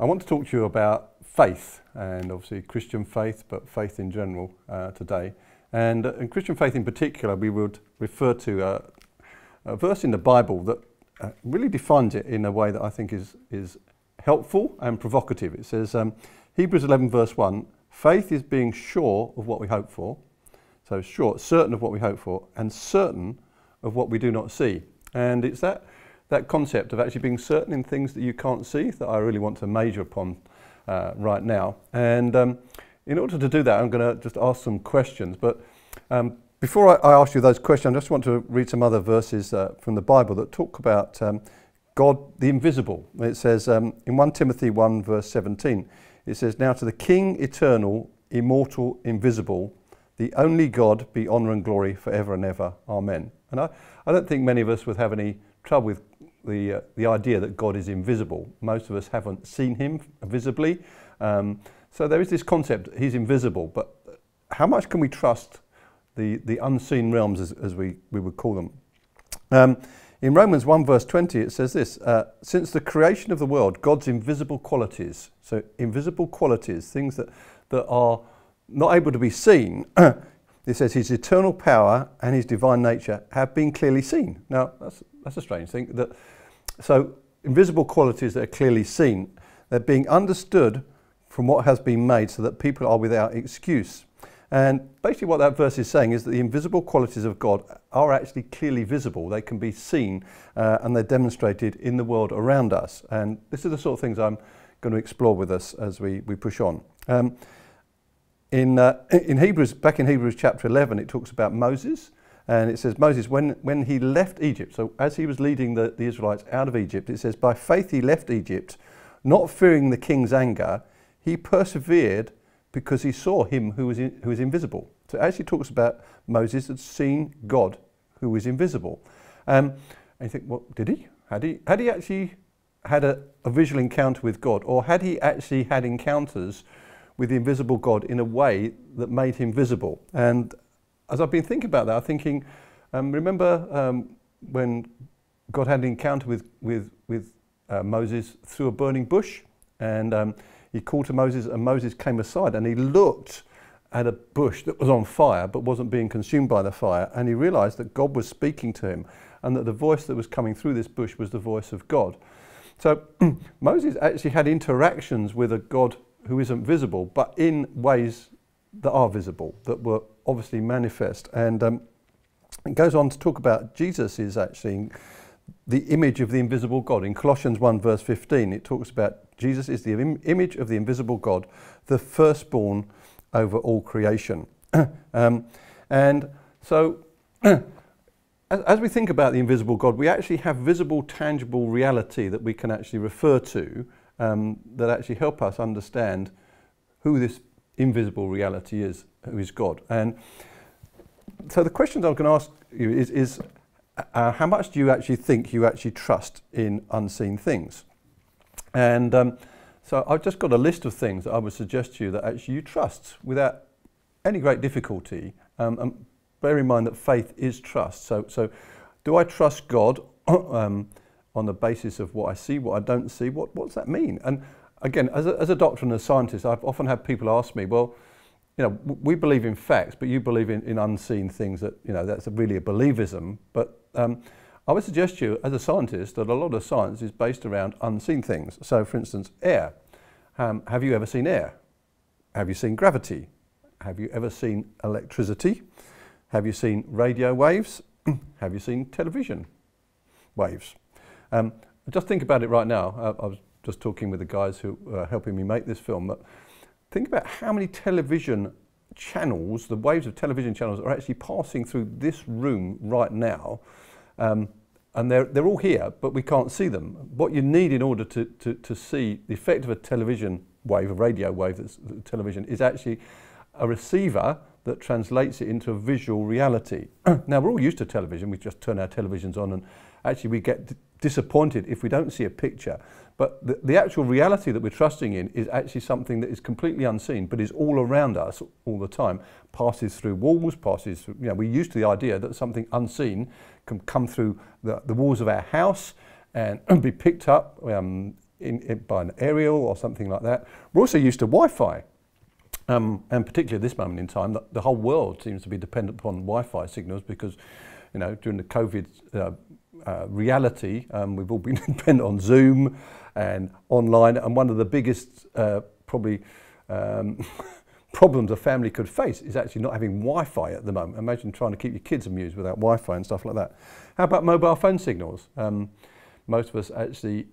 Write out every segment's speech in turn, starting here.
I want to talk to you about faith, and obviously Christian faith, but faith in general today. And in Christian faith in particular, we would refer to a verse in the Bible that really defines it in a way that I think is helpful and provocative. It says, Hebrews 11 verse 1, faith is being sure of what we hope for. So sure, certain of what we hope for, and certain of what we do not see. And it's that concept of actually being certain in things that you can't see that I really want to major upon right now. And in order to do that, I'm going to just ask some questions. But before I ask you those questions, I just want to read some other verses from the Bible that talk about God, the invisible. It says in 1 Timothy 1 verse 17, it says, now to the King eternal, immortal, invisible, the only God be honour and glory forever and ever. Amen. And I don't think many of us would have any trouble with the idea that God is invisible. Most of us haven't seen him visibly. So there is this concept, he's invisible, but how much can we trust the unseen realms, as we would call them? In Romans 1 verse 20 it says this, since the creation of the world, God's invisible qualities, so invisible qualities, things that are not able to be seen, it says his eternal power and his divine nature have been clearly seen. Now that's a strange thing. So invisible qualities that are clearly seen, they're being understood from what has been made so that people are without excuse. And basically what that verse is saying is that the invisible qualities of God are actually clearly visible. They can be seen and they're demonstrated in the world around us. And this is the sort of things I'm going to explore with us as we push on. In Hebrews, back in Hebrews chapter 11, it talks about Moses. And it says Moses, when he left Egypt, so as he was leading the Israelites out of Egypt, it says, by faith he left Egypt, not fearing the king's anger, he persevered because he saw him who was invisible. So it actually talks about Moses had seen God who was invisible. And you think, well, did he? Had he actually had a visual encounter with God? Or had he actually had encounters with the invisible God in a way that made him visible? And as I've been thinking about that, I'm thinking, remember when God had an encounter with Moses through a burning bush? And he called to Moses, and Moses came aside and he looked at a bush that was on fire but wasn't being consumed by the fire, and he realized that God was speaking to him and that the voice that was coming through this bush was the voice of God. So Moses actually had interactions with a God who isn't visible, but in ways that are visible, that were obviously manifest. And it goes on to talk about Jesus is actually the image of the invisible God. In Colossians 1 verse 15, it talks about Jesus is the image of the invisible God, the firstborn over all creation. And so as we think about the invisible God, we actually have visible, tangible reality that we can actually refer to that actually help us understand who this invisible reality is, who is God. And so the questions I'm going to ask you is how much do you actually think you actually trust in unseen things? And so I've just got a list of things that I would suggest to you that actually you trust without any great difficulty. And bear in mind that faith is trust. So do I trust God on the basis of what I see, what I don't see? What's that mean? And again, as a doctor and a scientist, I've often had people ask me, well, you know, we believe in facts, but you believe in unseen things that, you know, that's really a believism. But I would suggest to you, as a scientist, that a lot of science is based around unseen things. So, for instance, air. Have you ever seen air? Have you seen gravity? Have you ever seen electricity? Have you seen radio waves? Have you seen television waves? Just think about it right now. I was just talking with the guys who are helping me make this film. But think about how many television channels, the waves of television channels, are actually passing through this room right now. And they're all here, but we can't see them. What you need in order to see the effect of a television wave, a radio wave that's television, is actually a receiver that translates it into a visual reality. Now, we're all used to television. We just turn our televisions on, and actually we get disappointed if we don't see a picture. But the actual reality that we're trusting in is actually something that is completely unseen, but is all around us all the time, passes through walls, passes through, you know, we're used to the idea that something unseen can come through the walls of our house and be picked up by an aerial or something like that. We're also used to Wi-Fi. And particularly at this moment in time, the whole world seems to be dependent upon Wi-Fi signals because, you know, during the COVID reality, we've all been dependent on Zoom and online. And one of the biggest probably problems a family could face is actually not having Wi-Fi at the moment. Imagine trying to keep your kids amused without Wi-Fi and stuff like that. How about mobile phone signals? Most of us actually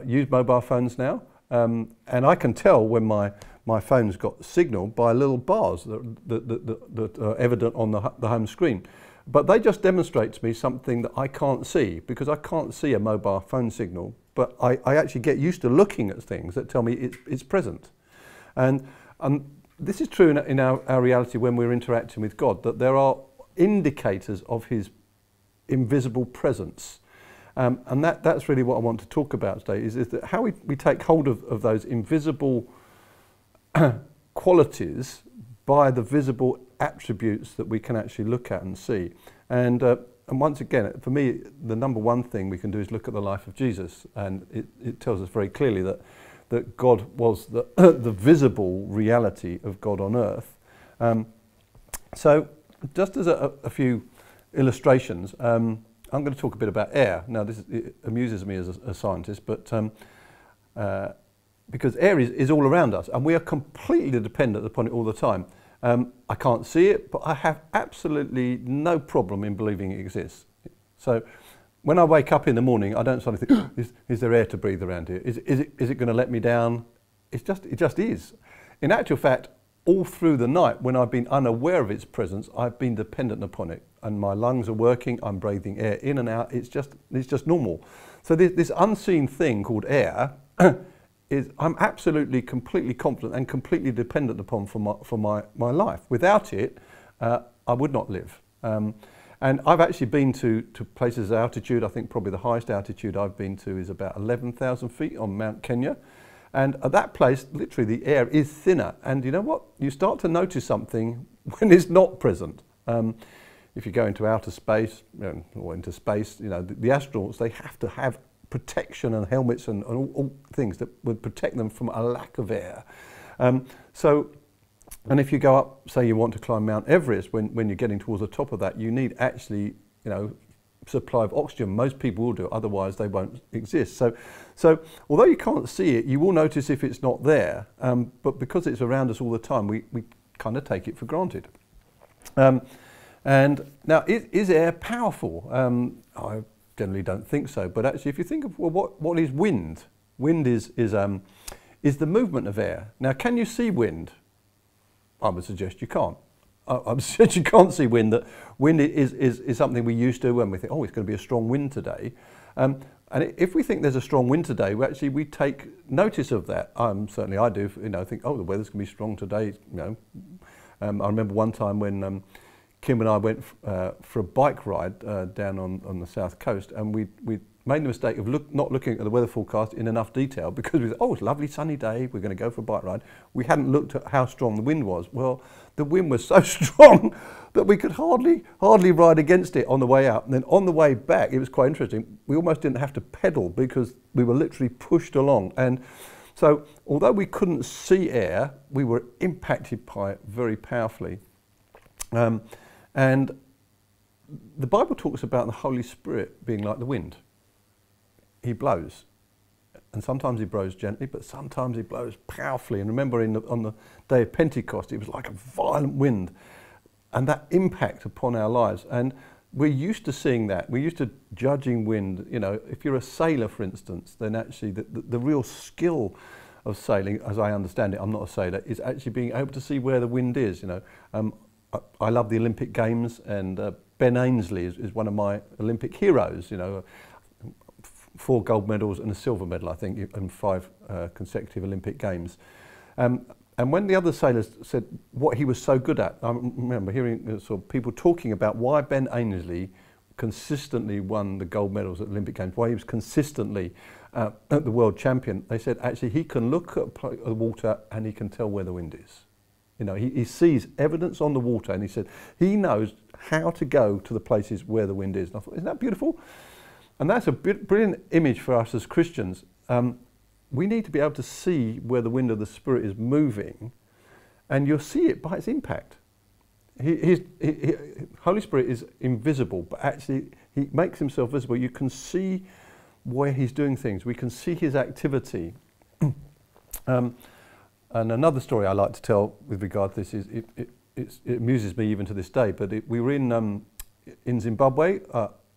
use mobile phones now. And I can tell when my phone's got signal by little bars that are evident on the home screen. But they just demonstrate to me something that I can't see, because I can't see a mobile phone signal, but I actually get used to looking at things that tell me it's present. And this is true in our reality when we're interacting with God, that there are indicators of his invisible presence. And that's really what I want to talk about today, is that how we take hold of those invisible qualities by the visible attributes that we can actually look at and see. And once again, for me, the number one thing we can do is look at the life of Jesus, and it tells us very clearly that God was the visible reality of God on earth. So just as a few illustrations, I'm going to talk a bit about air. Now, it amuses me as a scientist, but because air is all around us, and we are completely dependent upon it all the time. I can't see it, but I have absolutely no problem in believing it exists. So when I wake up in the morning, I don't suddenly think, is there air to breathe around here? Is it going to let me down? It just is. In actual fact, all through the night, when I've been unaware of its presence, I've been dependent upon it. And my lungs are working, I'm breathing air in and out, it's just normal. So this unseen thing called air, I'm absolutely, completely confident and completely dependent upon for my life. Without it, I would not live. And I've actually been to places of altitude. I think probably the highest altitude I've been to is about 11,000 feet on Mount Kenya. And at that place, literally the air is thinner. And you know what? You start to notice something when it's not present. If you go into outer space, or into space, the astronauts, they have to have protection and helmets and all things that would protect them from a lack of air. And if you go up, say you want to climb Mount Everest, when you're getting towards the top of that, you need actually, supply of oxygen. Most people will do it, otherwise they won't exist. So although you can't see it, you will notice if it's not there. But because it's around us all the time, we kind of take it for granted. And now, is air powerful? I generally don't think so. But actually, if you think of, well, what is wind? Wind is the movement of air. Now, can you see wind? I would suggest you can't. I would suggest you can't see wind. That wind is something we used to when we think, oh, it's going to be a strong wind today. And if we think there's a strong wind today, we take notice of that. Certainly I do. Think, oh, the weather's going to be strong today. I remember one time when Kim and I went for a bike ride down on the south coast, and we made the mistake of not looking at the weather forecast in enough detail, because we thought, oh, it's a lovely sunny day, we're going to go for a bike ride. We hadn't looked at how strong the wind was. Well, the wind was so strong that we could hardly ride against it on the way out. And then on the way back, it was quite interesting. We almost didn't have to pedal because we were literally pushed along. And so although we couldn't see air, we were impacted by it very powerfully. And the Bible talks about the Holy Spirit being like the wind. He blows, and sometimes he blows gently, but sometimes he blows powerfully. And remember, on the day of Pentecost, it was like a violent wind, and that impact upon our lives. And we're used to seeing that. We're used to judging wind. If you're a sailor, for instance, then actually the real skill of sailing, as I understand it, I'm not a sailor, is actually being able to see where the wind is. I love the Olympic Games, and Ben Ainsley is one of my Olympic heroes. 4 gold medals and a silver medal, I think, and 5 consecutive Olympic Games. And when the other sailors said what he was so good at, I remember hearing sort of people talking about why Ben Ainsley consistently won the gold medals at the Olympic Games, why he was consistently at the world champion. They said actually he can look at the water and he can tell where the wind is. He sees evidence on the water, and he said he knows how to go to the places where the wind is. And I thought, isn't that beautiful? And that's a brilliant image for us as Christians. we need to be able to see where the wind of the Spirit is moving, and you'll see it by its impact. Holy Spirit is invisible, but actually he makes himself visible. You can see where he's doing things. We can see his activity. And another story I like to tell with regard to this is, it amuses me even to this day, but we were in Zimbabwe,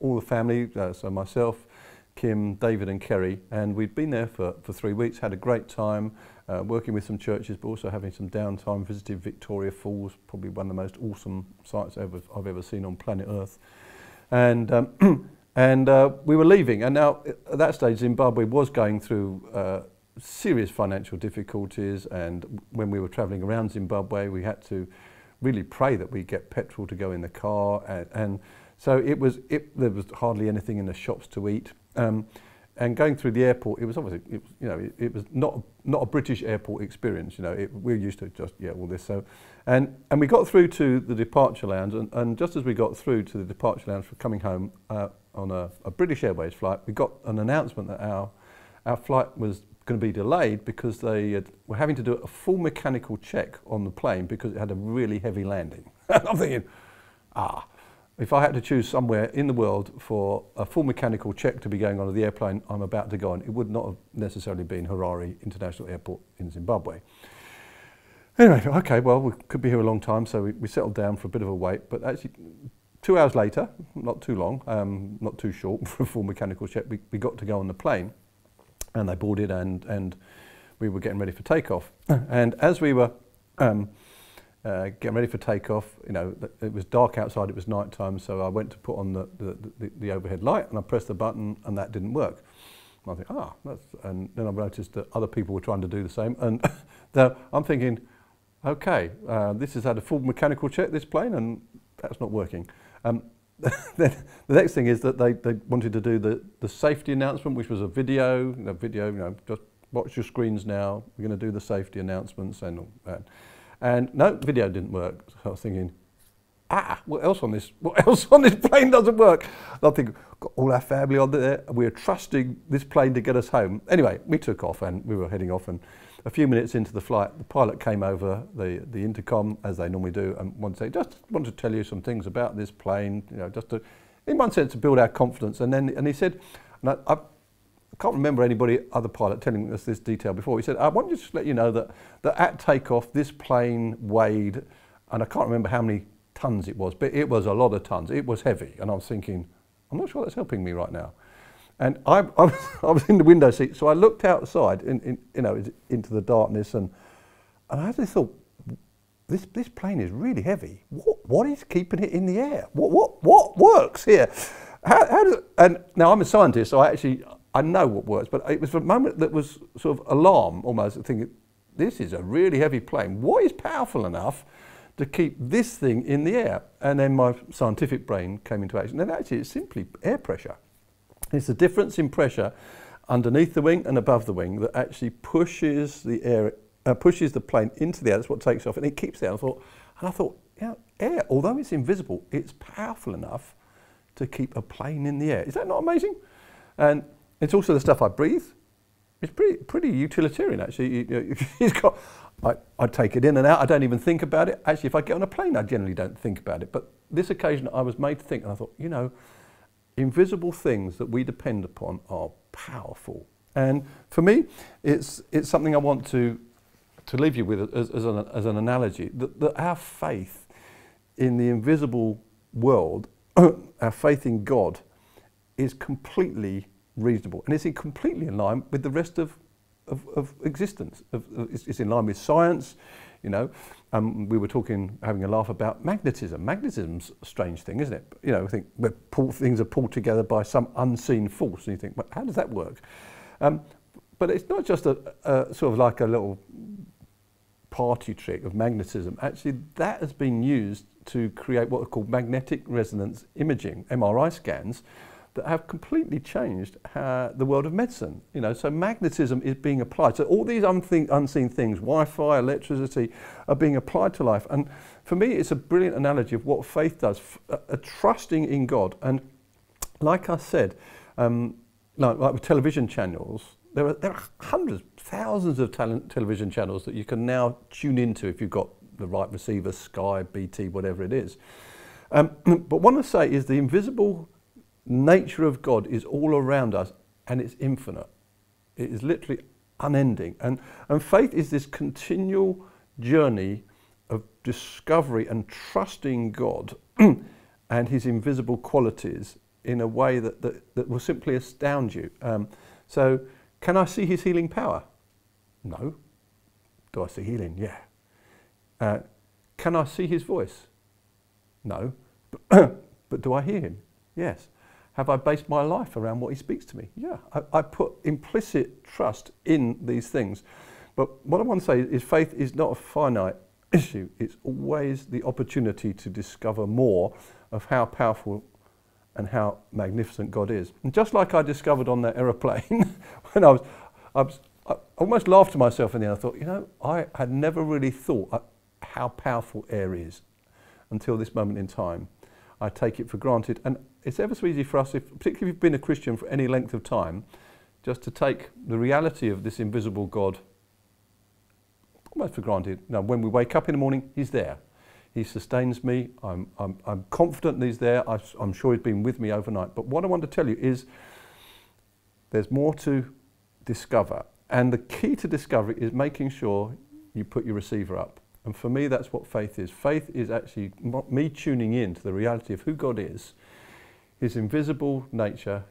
all the family, so myself, Kim, David and Kerry, and we'd been there for 3 weeks, had a great time, working with some churches, but also having some downtime, visited Victoria Falls, probably one of the most awesome sights I've ever seen on planet Earth. And we were leaving, and now at that stage Zimbabwe was going through serious financial difficulties, and when we were travelling around Zimbabwe we had to really pray that we get petrol to go in the car, and so there was hardly anything in the shops to eat. And going through the airport, it was obviously, it was not a British airport experience. We're used to just all this. So, and we got through to the departure lounge, and just as we got through to the departure lounge for coming home on a British Airways flight, we got an announcement that our flight was going to be delayed because they were having to do a full mechanical check on the plane because it had a really heavy landing. And I'm thinking, if I had to choose somewhere in the world for a full mechanical check to be going on the airplane I'm about to go on, it would not have necessarily been Harare International Airport in Zimbabwe. Anyway, okay, well, we could be here a long time, so we settled down for a bit of a wait, but actually 2 hours later, not too long, not too short for a full mechanical check, we got to go on the plane, and they boarded, and we were getting ready for takeoff. And as we were getting ready for takeoff, it was dark outside, it was night time, so I went to put on the overhead light, and I pressed the button, and that didn't work. And I think, and then I noticed that other people were trying to do the same, and I'm thinking, okay, this has had a full mechanical check, this plane, and that's not working. Then the next thing is that they wanted to do the safety announcement, which was a video, just watch your screens now, we're going to do the safety announcements and all that. And no, video didn't work. So I was thinking, what else on this plane doesn't work? And I think, got all our family on there, and we were trusting this plane to get us home. Anyway, we took off and we were heading off, and a few minutes into the flight, the pilot came over the intercom, as they normally do, and wanted to say, just want to tell you some things about this plane, just to, in one sense, to build our confidence. And he said, and I can't remember anybody, other pilot, telling us this detail before. He said, I want to just let you know that at takeoff, this plane weighed, and I can't remember how many tons it was, but it was a lot of tons. It was heavy. And I was thinking, I'm not sure that's helping me right now. And I was in the window seat, so I looked outside into the darkness, and I actually thought, this plane is really heavy. What is keeping it in the air? What works here? How does it? And now I'm a scientist, so I know what works, but it was a moment that was sort of alarm almost, thinking, this is a really heavy plane. What is powerful enough to keep this thing in the air? And then my scientific brain came into action. And actually, it's simply air pressure. It's the difference in pressure underneath the wing and above the wing that actually pushes the plane into the air. That's what takes off, and it keeps it. And I thought, air, although it's invisible, it's powerful enough to keep a plane in the air. Is that not amazing? And it's also the stuff I breathe. It's pretty utilitarian, actually. I take it in and out. I don't even think about it. Actually, if I get on a plane, I generally don't think about it. But this occasion, I was made to think, and I thought, invisible things that we depend upon are powerful. And for me, it's something I want to leave you with as an analogy, that our faith in the invisible world, our faith in God, is completely reasonable, and it's completely in line with the rest of existence. It's in line with science. We were having a laugh about magnetism. Magnetism's a strange thing, isn't it? I think where things are pulled together by some unseen force, and you think, well, how does that work? But it's not just a sort of like a little party trick of magnetism. Actually, that has been used to create what are called magnetic resonance imaging, MRI scans, that have completely changed the world of medicine. So magnetism is being applied. So all these unseen things, Wi-Fi, electricity, are being applied to life. And for me, it's a brilliant analogy of what faith does, a trusting in God. And like I said, like with television channels, there are hundreds, thousands of television channels that you can now tune into if you've got the right receiver, Sky, BT, whatever it is. But what I say is the invisible nature of God is all around us, and it's infinite. It is literally unending. And faith is this continual journey of discovery and trusting God and his invisible qualities in a way that will simply astound you. So can I see his healing power? No. Do I see healing? Yeah. Can I see his voice? No. But do I hear him? Yes. Have I based my life around what he speaks to me? Yeah. I put implicit trust in these things. But what I want to say is faith is not a finite issue. It's always the opportunity to discover more of how powerful and how magnificent God is. And just like I discovered on that aeroplane, when I almost laughed to myself in the end. I thought, you know, I had never really thought how powerful air is until this moment in time. I take it for granted. And it's ever so easy for us, particularly if you've been a Christian for any length of time, just to take the reality of this invisible God almost for granted. Now, when we wake up in the morning, he's there. He sustains me. I'm confident that he's there. I'm sure he's been with me overnight. But what I want to tell you is there's more to discover. And the key to discovery is making sure you put your receiver up. And for me, that's what faith is. Faith is actually me tuning in to the reality of who God is, his invisible nature,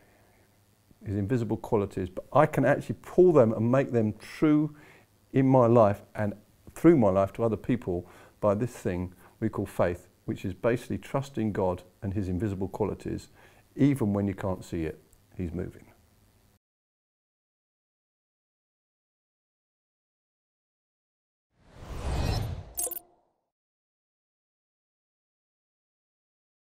his invisible qualities. But I can actually pull them and make them true in my life and through my life to other people by this thing we call faith, which is basically trusting God and his invisible qualities. Even when you can't see it, he's moving.